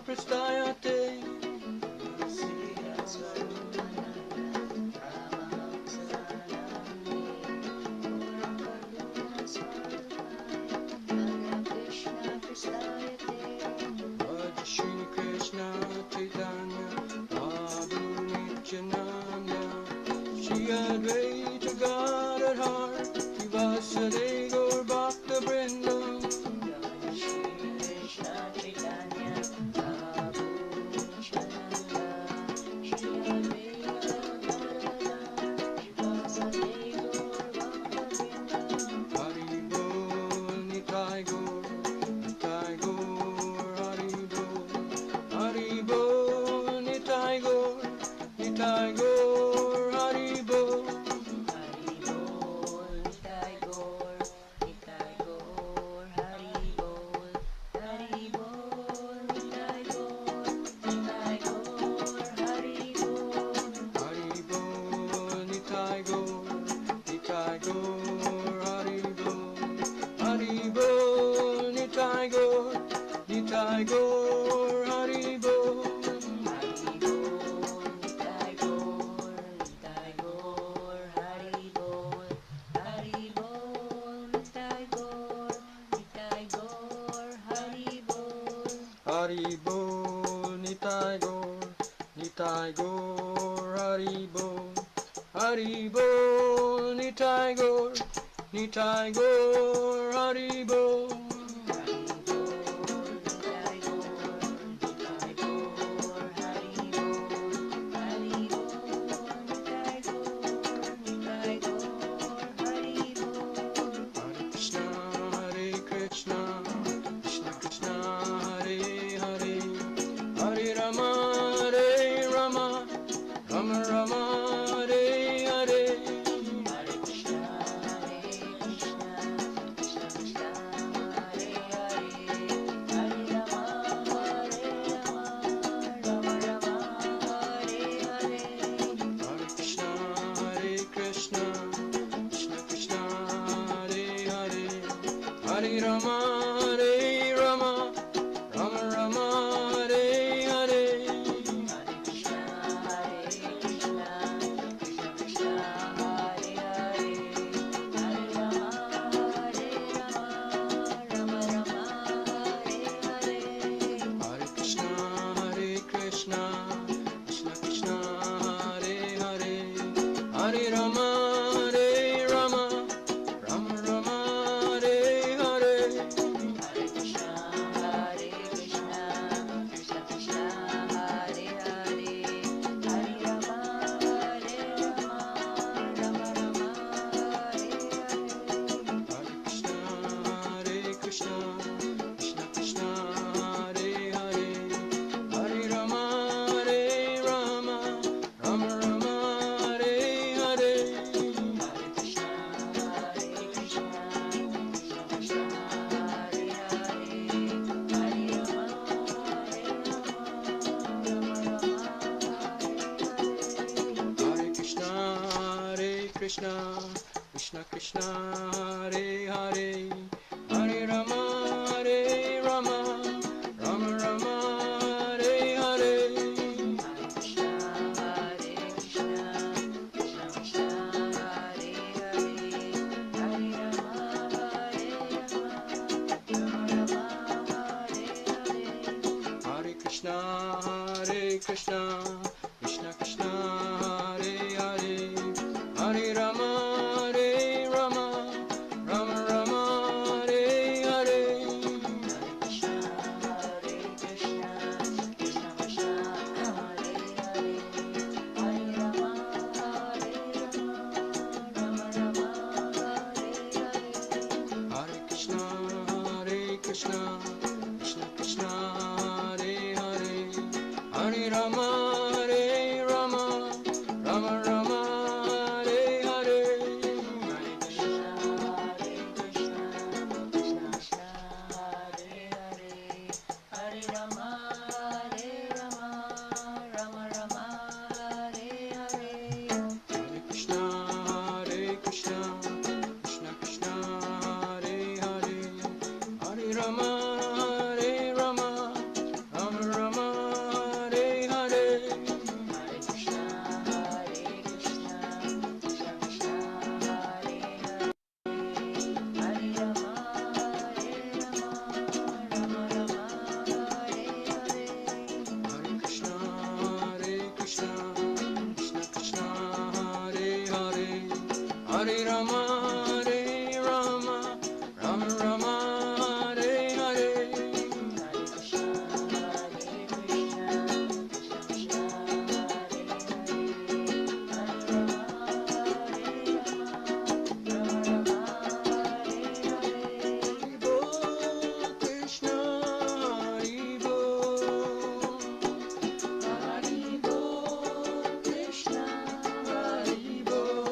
prasthayate. Raja Shri Krishna Chaitanya Prabhu Nityananda Shri Advaita Gadadhar Srivasade Gaur Bhakta Vrinda. Hari Bol Nitai Gaur, Nitai Gaur, Hari Bol, Hari Bol Nitai Gaur, Nitai Gaur, Hari Bol. Hari Bol Nitai Gaur, Nitai Gaur, Hari Bol, Hari Bol Nitai Gaur, Nitai Gaur, Hari Bol. Hari Bol Nitai Gaur, Nitai Gaur, Hari Bol, Hari Bol Nitai Gaur, Nitai Gaur, Hari Bol. Hare Krishna, Hare Krishna, Krishna Krishna, Hare Hare, Hare Rama, Hare Rama, Rama Rama, Hare Hare. Hare Krishna, Hare Krishna, Krishna Krishna, Hare Hare, Hare Rama, Hare Rama, Rama Rama, Hare Hare. Hare Krishna, Hare Krishna, Krishna Krishna, Hare Hare, Hare Rama, Hare Rama, Rama Rama, Hare Hare. Hare Krishna, Hare Krishna, Krishna Krishna, Hare Hare, Hare Rama, Hare Rama, Rama Rama, Hare Hare. Hare Krishna, Hare Krishna, Krishna Krishna, Hare Hare, Hare Rama, Hare Rama, Rama Rama, Hare Hare. Hare Krishna, Hare Krishna, Krishna Krishna, Hare Hare, Hare Rama, Hare Rama, Rama Rama, Hare Hare. Hare Krishna, Hare Krishna, Krishna Krishna, Hare Hare, Hare Rama, Hare Rama, Rama Rama, Hare Hare. Hare Krishna, Hare Krishna, Krishna Krishna, Hare Hare, Hare Rama, Hare Rama, Rama Rama, Hare Rama, Hare Rama, Rama Rama, Hare Hare. Hare Krishna, Hare Krishna, Krishna Krishna, Hare Hare, Hare Rama, Hare Rama, Rama Rama, Hare Hare. Bol Krishna, Hari Bol. Hari Bol, Krishna, Hari Bol.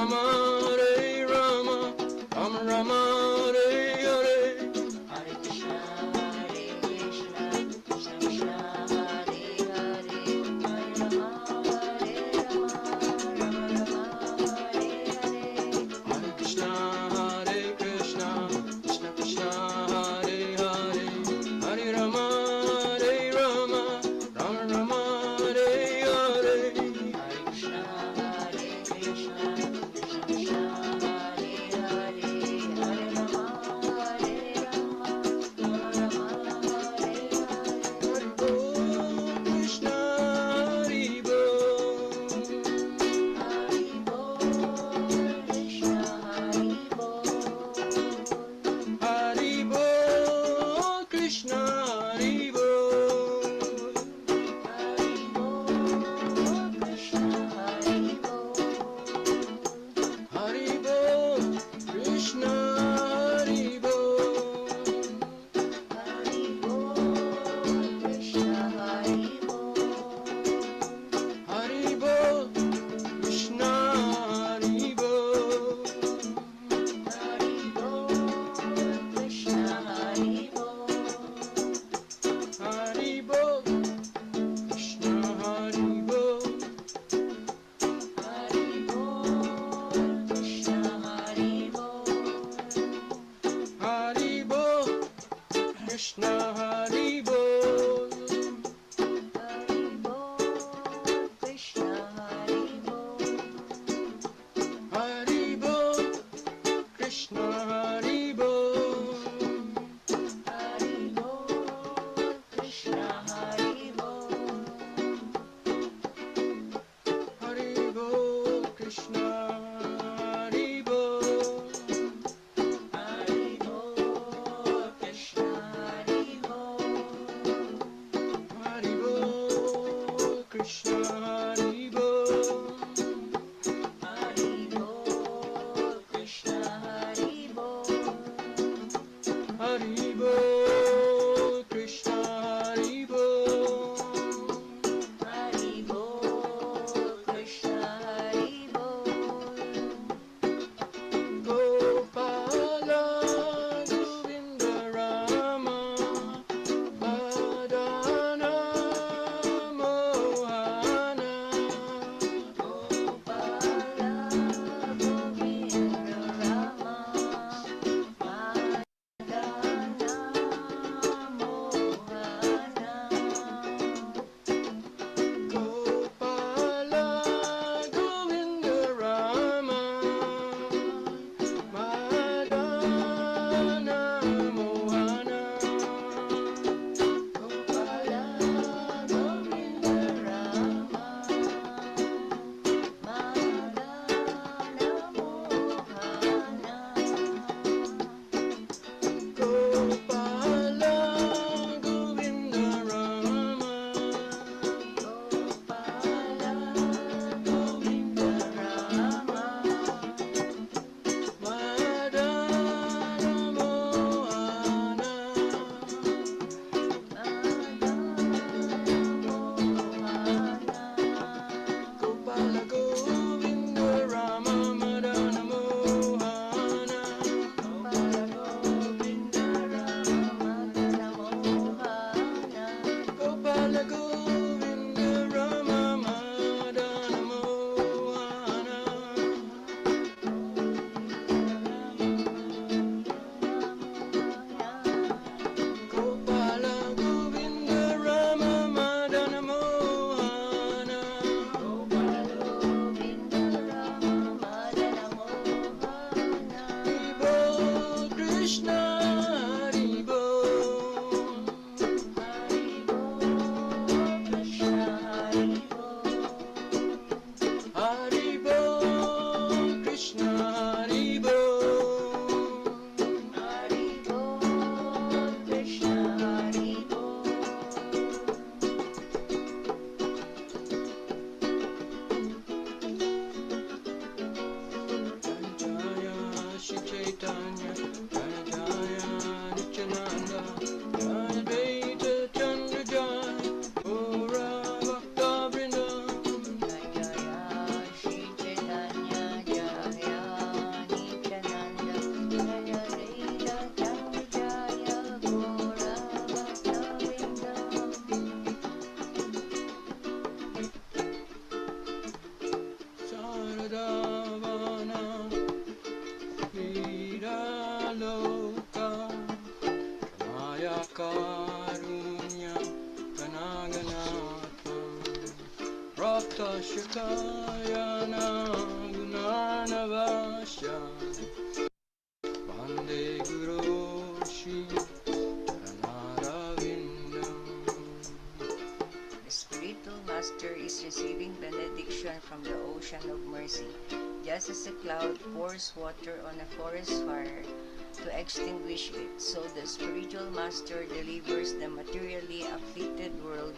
Rama, Hare Rama, Rama Rama, Hare Hare. Hare Krishna, Krishna Krishna, Hare Hare, Hare Rama, Hare Rama, Rama Rama, Hare Hare. Hare Krishna, Krishna Krishna, Hare Hare, Hare Rama, Hare Rama, Rama Rama, Hare Hare. Hare Krishna, Krishna Krishna, Hare Hare, Hare Rama, Hare Rama, Rama Rama, Hare Hare. Hari Bol, Krishna Hari Bol. Hari Bol, Krishna Hari Bol. Hari Bol, Krishna Hari Bol. Hari Bol, Krishna Hari Bol. Hari Bol, Krishna Hari Bol. Hari Bol, Krishna Hari Bol. Hari Bol, Krishna Hari Bol. Hari Bol, Krishna Hari Bol. Hari Bol, Krishna Hari Bol. Hari Bol, Krishna Hari Bol. Hari Bol, Krishna Hari Bol. Hari Bol, Krishna Hari Bol. Hari Bol, Krishna Hari Bol. Hari Bol, Krishna Hari Bol. Hari Bol, Krishna Hari Bol. Hari Bol, Krishna Hari Bol. karunya kanaganatam Rapta Shikayana Gunanavasya Vande Guru Shri Charanarvindam. The spiritual master is receiving benediction from the ocean of mercy, just as a cloud pours water on a forest fire to extinguish it. So the spiritual master delivers the materially afflicted world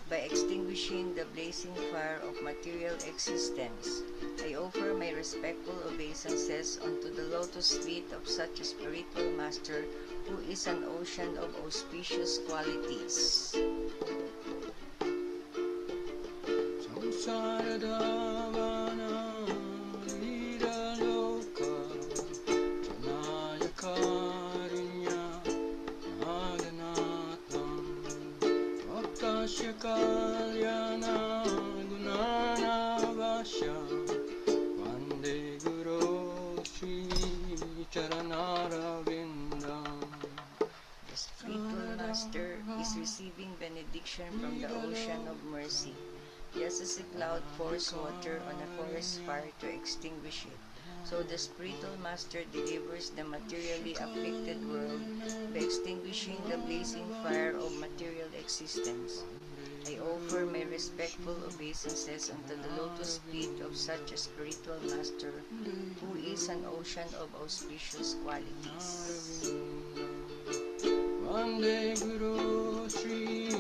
by extinguishing the blazing fire of material existence. I offer my respectful obeisances unto the lotus feet of such a spiritual master who is an ocean of auspicious qualities. Samsaradavana Vidaloka Janaya Karunya Naganatam Bhaktasya Kalyana Gunanavasya Vande Guru Shri Charanarvindam. The spiritual master is receiving benediction from the ocean of mercy, just as a cloud pours water on a forest fire to extinguish it. So the spiritual master delivers the materially afflicted world by extinguishing the blazing fire of material existence. I offer my respectful obeisances unto the lotus feet of such a spiritual master who is an ocean of auspicious qualities. Vande Guru Shri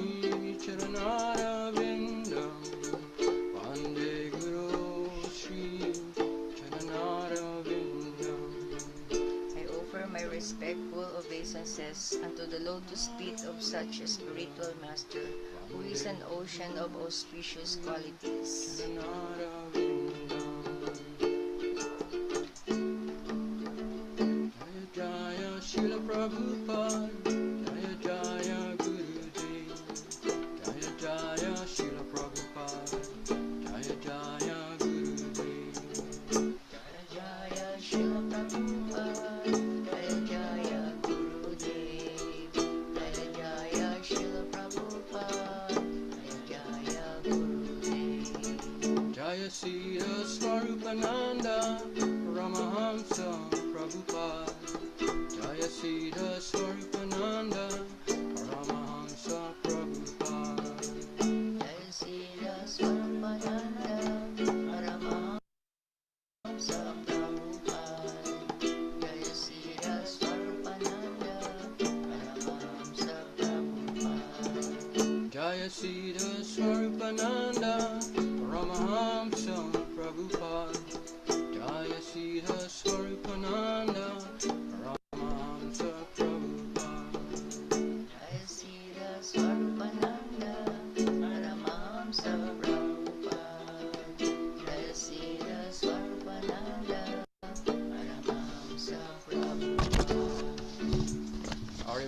Charanarvindam. Vande Guru Shri Charanarvindam. I offer my respectful obeisances unto the lotus feet of such a spiritual master who is an ocean of auspicious qualities. Jaya Jaya Srila Prabhupada, Jaya Jaya Gurudev, Jaya Jaya Srila Prabhupada, Jaya Jaya Gurudev. Jaya Jaya Srila Prabhupada, Jaya Jaya Gurudev, Jaya Jaya Srila Prabhupada, Jaya Jaya Gurudev. Jaya Sita Swarupananda, Ramahamsa Prabhupada. Jaya Sita Swarupananda, Ramahamsa Prabhupada. Jaya Sita Swarupananda, Paramahamsa Prabhupada. Jaya Sita Swarupananda, Paramahamsa Prabhupada. Jaya Sita Swarupananda, Ramahamsa Prabhupada.